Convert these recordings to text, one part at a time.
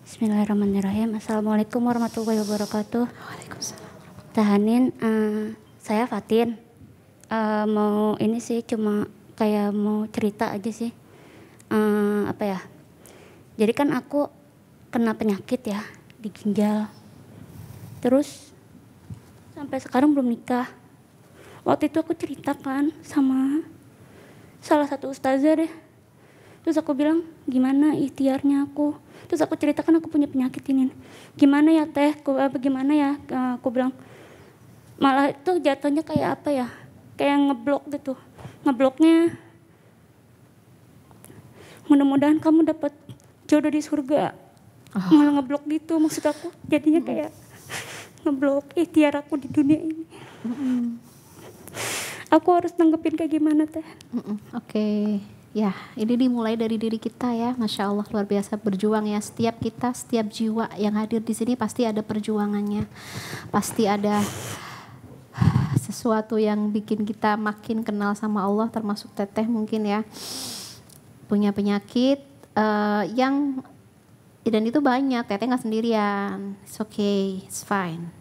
Bismillahirrahmanirrahim. Assalamualaikum warahmatullahi wabarakatuh. Waalaikumsalam. Tahanin, saya Fatin. Mau ini sih cuma kayak mau cerita aja sih. Apa ya? Jadi kan aku kena penyakit ya di ginjal. Terus sampai sekarang belum nikah. Waktu itu aku ceritakan sama salah satu ustazah deh. Terus aku bilang, gimana ikhtiarnya aku? Terus aku ceritakan aku punya penyakit ini. Gimana ya teh? Bagaimana ya? Aku bilang, malah itu jatuhnya kayak apa ya? Kayak ngeblok gitu. Ngebloknya, mudah-mudahan kamu dapat jodoh di surga. Malah ngeblok gitu maksud aku. Jadinya kayak ngeblok ikhtiar aku di dunia ini. Aku harus nanggepin kayak gimana teh? Oke. Ya, ini dimulai dari diri kita ya, Masya Allah luar biasa berjuang ya. Setiap kita, setiap jiwa yang hadir di sini pasti ada perjuangannya, pasti ada sesuatu yang bikin kita makin kenal sama Allah. Termasuk Teteh mungkin ya, punya penyakit yang dan itu banyak. Teteh nggak sendirian, it's okay, it's fine.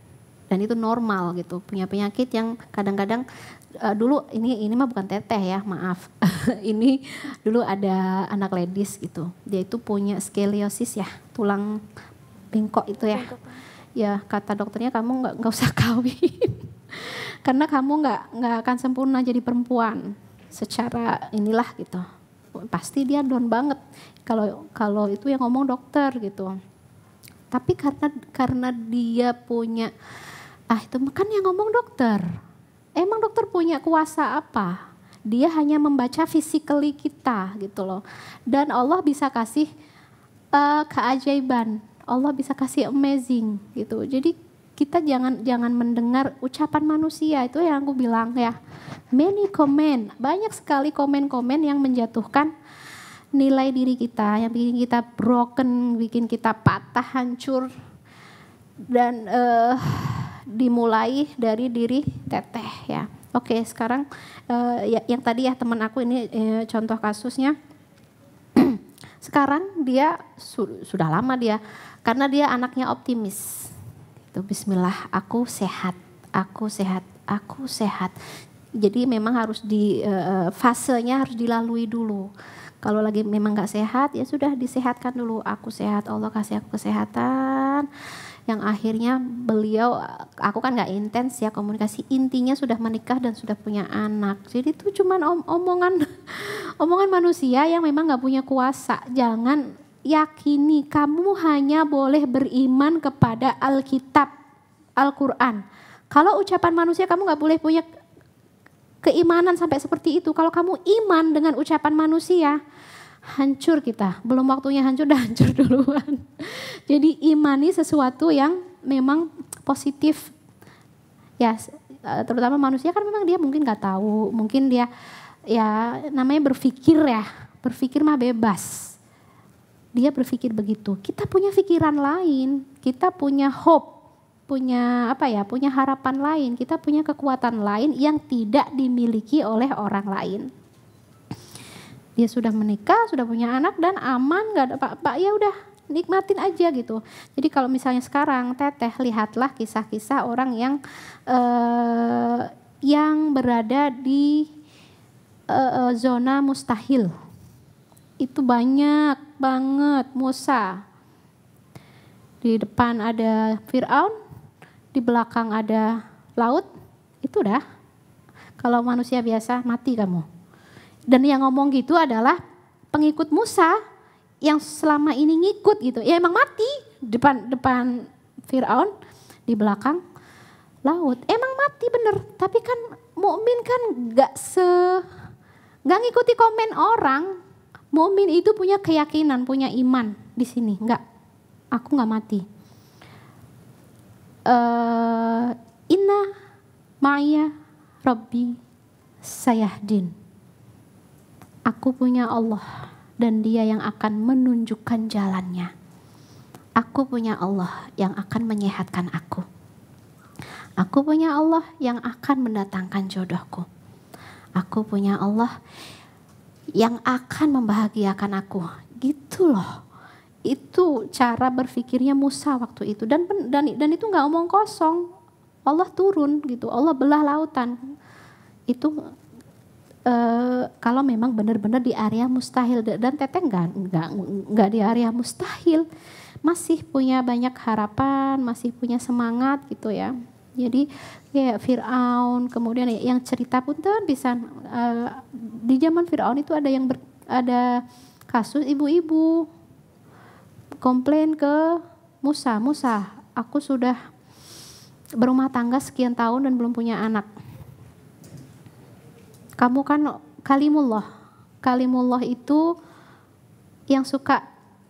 Dan itu normal gitu, punya penyakit yang kadang-kadang dulu ini mah bukan Teteh ya, maaf. Ini dulu ada anak ladies gitu. Dia itu punya skoliosis ya, tulang bengkok itu ya. Ya kata dokternya kamu nggak usah kawin. Karena kamu nggak akan sempurna jadi perempuan secara inilah gitu. Pasti dia down banget. Kalau itu yang ngomong dokter gitu. Tapi karena dia punya itu kan yang ngomong dokter. Emang dokter punya kuasa apa? Dia hanya membaca physically kita gitu loh. Dan Allah bisa kasih keajaiban. Allah bisa kasih amazing gitu. Jadi kita jangan mendengar ucapan manusia, itu yang aku bilang ya. Many comment, banyak sekali komen-komen yang menjatuhkan nilai diri kita, yang bikin kita broken, bikin kita patah, hancur. Dan dimulai dari diri Teteh ya. Oke, sekarang yang tadi ya teman aku ini contoh kasusnya. Sekarang dia sudah lama dia, karena dia anaknya optimis. Itu Bismillah, aku sehat, aku sehat, aku sehat. Jadi memang harus fasenya harus dilalui dulu. Kalau lagi memang nggak sehat ya sudah disehatkan dulu. Aku sehat, Allah kasih aku kesehatan. Yang akhirnya beliau, aku kan gak intens ya komunikasi, intinya sudah menikah dan sudah punya anak. Jadi itu cuman omongan manusia yang memang gak punya kuasa. Jangan yakini, kamu hanya boleh beriman kepada Alkitab, Al-Quran. Kalau ucapan manusia kamu gak boleh punya keimanan sampai seperti itu. Kalau kamu iman dengan ucapan manusia, hancur kita, belum waktunya hancur, udah hancur duluan. Jadi imani sesuatu yang memang positif. Ya, terutama manusia kan memang dia mungkin nggak tahu, mungkin dia ya namanya berpikir ya, berpikir mah bebas. Dia berpikir begitu. Kita punya pikiran lain, kita punya hope, punya punya harapan lain, kita punya kekuatan lain yang tidak dimiliki oleh orang lain. Dia sudah menikah, sudah punya anak dan aman, gak ada apa-apa, ya udah nikmatin aja gitu. Jadi kalau misalnya sekarang Teteh lihatlah kisah-kisah orang yang berada di zona mustahil. Itu banyak banget. Musa, di depan ada Fir'aun, di belakang ada laut, itu udah. Kalau manusia biasa mati kamu. Dan yang ngomong gitu adalah pengikut Musa yang selama ini ngikut gitu. Ya emang mati depan Fir'aun, di belakang laut. Emang mati bener. Tapi kan mukmin kan gak ngikuti komen orang. Mukmin itu punya keyakinan, punya iman di sini. Enggak, aku gak mati. Inna ma'ya Rabbi sayahdin. Aku punya Allah dan Dia yang akan menunjukkan jalannya. Aku punya Allah yang akan menyehatkan aku. Aku punya Allah yang akan mendatangkan jodohku. Aku punya Allah yang akan membahagiakan aku. Gitu loh. Itu cara berpikirnya Musa waktu itu, dan itu nggak omong kosong. Allah turun gitu, Allah belah lautan. Itu kalau memang benar-benar di area mustahil, dan Teteh nggak di area mustahil, masih punya banyak harapan, masih punya semangat gitu ya. Jadi kayak Fir'aun, kemudian yang cerita pun tuh bisa di zaman Fir'aun itu ada kasus ibu-ibu komplain ke Musa, aku sudah berumah tangga sekian tahun dan belum punya anak. Kamu kan Kalimullah itu yang suka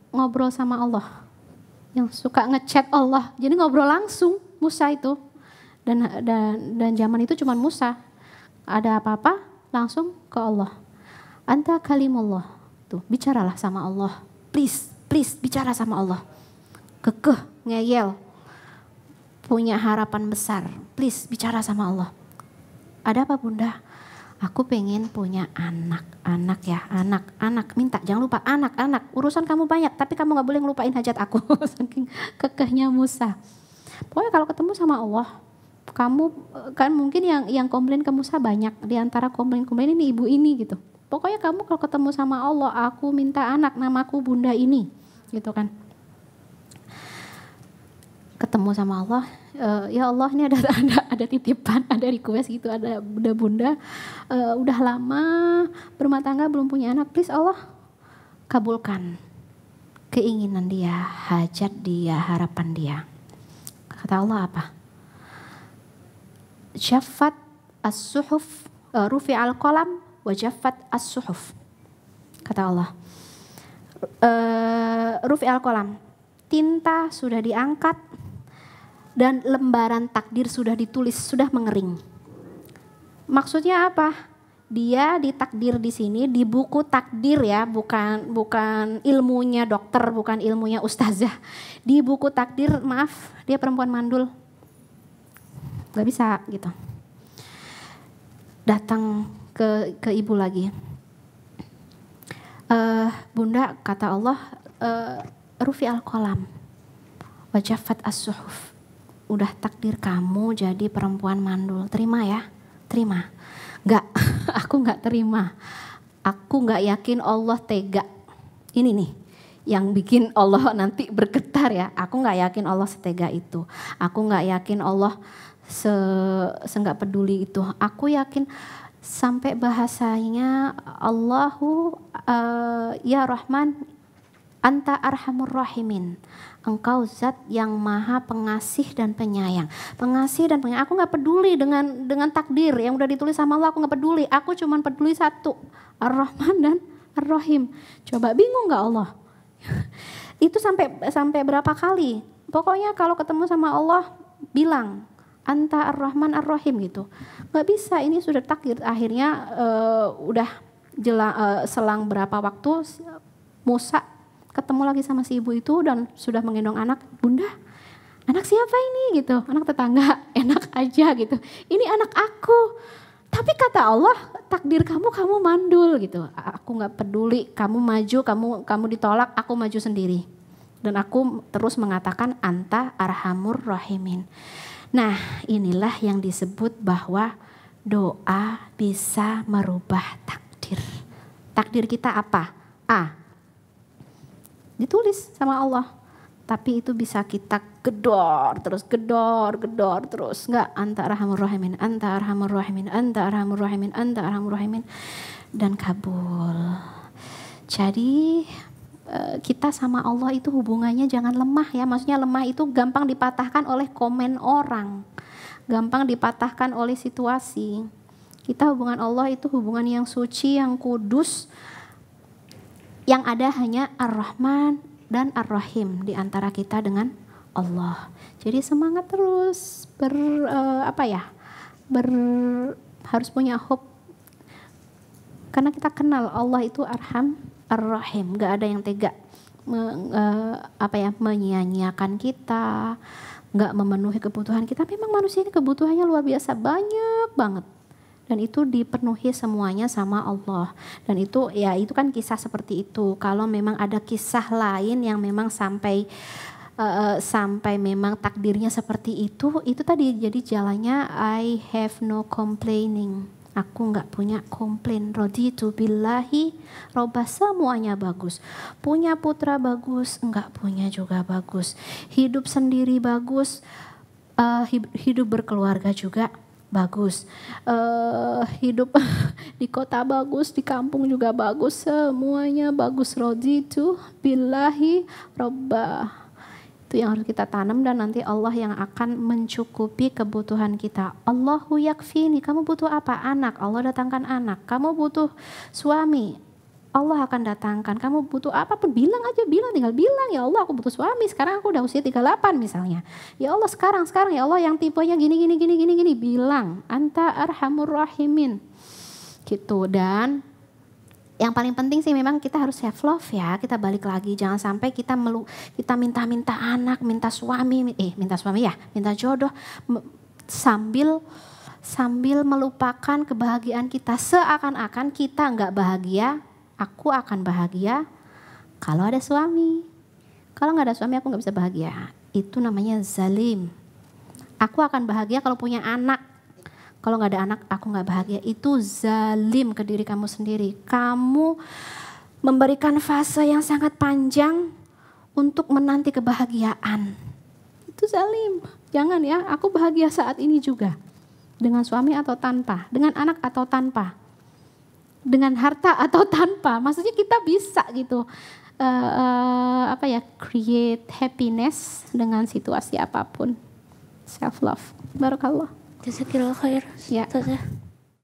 ngobrol sama Allah, yang suka ngechat Allah, jadi ngobrol langsung Musa itu. Dan zaman itu cuma Musa, ada apa-apa langsung ke Allah. Anta Kalimullah, tuh bicaralah sama Allah, please bicara sama Allah. Kekeh, ngeyel, punya harapan besar, please bicara sama Allah. Ada apa Bunda? Aku pengen punya anak ya, anak, minta, jangan lupa anak, urusan kamu banyak, tapi kamu gak boleh ngelupain hajat aku. Saking kekehnya Musa. Pokoknya kalau ketemu sama Allah, kamu kan mungkin yang komplain ke Musa banyak, di antara komplain ini ibu ini gitu. Pokoknya kamu kalau ketemu sama Allah, aku minta anak, namaku Bunda ini, gitu kan. Ketemu sama Allah, ya Allah ini ada titipan, ada request gitu, ada bunda udah lama berumah tangga belum punya anak, please Allah kabulkan keinginan dia, hajat dia, harapan dia. Kata Allah apa? Jaffat as-suhuf, rufi'al qalam wa jaffat as-suhuf. Kata Allah, rufi'al qalam, tinta sudah diangkat dan lembaran takdir sudah ditulis, sudah mengering. Maksudnya apa? Dia ditakdir di sini di buku takdir ya, bukan ilmunya dokter, bukan ilmunya ustazah. Di buku takdir, maaf, dia perempuan mandul. Gak bisa gitu. Datang ke ibu lagi. Bunda, kata Allah, rufi al-qalam wa jaffat as-suhuf. Udah takdir kamu jadi perempuan mandul, terima ya, terima. Enggak, aku enggak terima. Aku enggak yakin Allah tega. Ini nih yang bikin Allah nanti bergetar ya. Aku enggak yakin Allah setega itu. Aku enggak yakin Allah enggak peduli itu. Aku yakin sampai bahasanya Allahu ya Rahman anta arhamur rahimin. Engkau zat yang maha pengasih dan penyayang. Pengasih dan penyayang. Aku gak peduli dengan takdir yang udah ditulis sama Allah, aku gak peduli. Aku cuma peduli satu, Ar-Rahman dan Ar-Rahim. Coba bingung gak Allah? Itu sampai berapa kali? Pokoknya kalau ketemu sama Allah, bilang anta Ar-Rahman Ar-Rahim gitu. Gak bisa, ini sudah takdir. Akhirnya udah selang berapa waktu, Musa ketemu lagi sama si ibu itu dan sudah menggendong anak. Bunda, anak siapa ini gitu? Anak tetangga, enak aja gitu. Ini anak aku. Tapi kata Allah, takdir kamu mandul gitu. Aku nggak peduli, kamu maju, kamu ditolak, aku maju sendiri. Dan aku terus mengatakan anta arhamur rahimin. Nah, inilah yang disebut bahwa doa bisa merubah takdir. Takdir kita apa? Ditulis sama Allah, tapi itu bisa kita gedor terus, nggak, anta arhamur rahimin, anta arhamur rahimin, anta arhamur rahimin, anta arhamur rahimin, dan kabul. Jadi kita sama Allah itu hubungannya jangan lemah ya, maksudnya lemah itu gampang dipatahkan oleh komen orang, gampang dipatahkan oleh situasi. Kita hubungan Allah itu hubungan yang suci, yang kudus, yang ada hanya Ar-Rahman dan Ar-Rahim di antara kita dengan Allah. Jadi semangat terus harus punya hope. Karena kita kenal Allah itu Arham Ar-Rahim, gak ada yang tega menyia-nyiakan kita, gak memenuhi kebutuhan kita. Memang manusia ini kebutuhannya luar biasa banyak banget. Dan itu dipenuhi semuanya sama Allah. Dan itu ya itu kan kisah seperti itu. Kalau memang ada kisah lain yang memang sampai memang takdirnya seperti itu tadi jadi jalannya I have no complaining. Aku nggak punya komplain. Raditu billahi robba, semuanya bagus. Punya putra bagus, nggak punya juga bagus. Hidup sendiri bagus, hidup berkeluarga juga bagus, hidup di kota bagus, di kampung juga bagus, semuanya bagus. Raditu billahi robba. Itu yang harus kita tanam dan nanti Allah yang akan mencukupi kebutuhan kita. Allahu yakfini, kamu butuh apa? Anak, Allah datangkan anak. Kamu butuh suami, Allah akan datangkan. Kamu butuh apa pun, bilang aja, tinggal bilang, ya Allah aku butuh suami, sekarang aku udah usia 38 misalnya. Ya Allah sekarang ya Allah yang tipenya gini, bilang. Anta arhamur rahimin. Gitu. Dan yang paling penting sih memang kita harus self love ya. Kita balik lagi, jangan sampai kita minta anak, minta jodoh sambil melupakan kebahagiaan kita, seakan-akan kita nggak bahagia. Aku akan bahagia kalau ada suami. Kalau nggak ada suami aku nggak bisa bahagia. Itu namanya zalim. Aku akan bahagia kalau punya anak. Kalau nggak ada anak aku nggak bahagia. Itu zalim ke diri kamu sendiri. Kamu memberikan fase yang sangat panjang untuk menanti kebahagiaan. Itu zalim. Jangan ya, aku bahagia saat ini juga. Dengan suami atau tanpa, dengan anak atau tanpa, dengan harta atau tanpa. Maksudnya kita bisa gitu create happiness dengan situasi apapun. Self love. Barakallah. Jazakillah khair. Ya. Ustazah.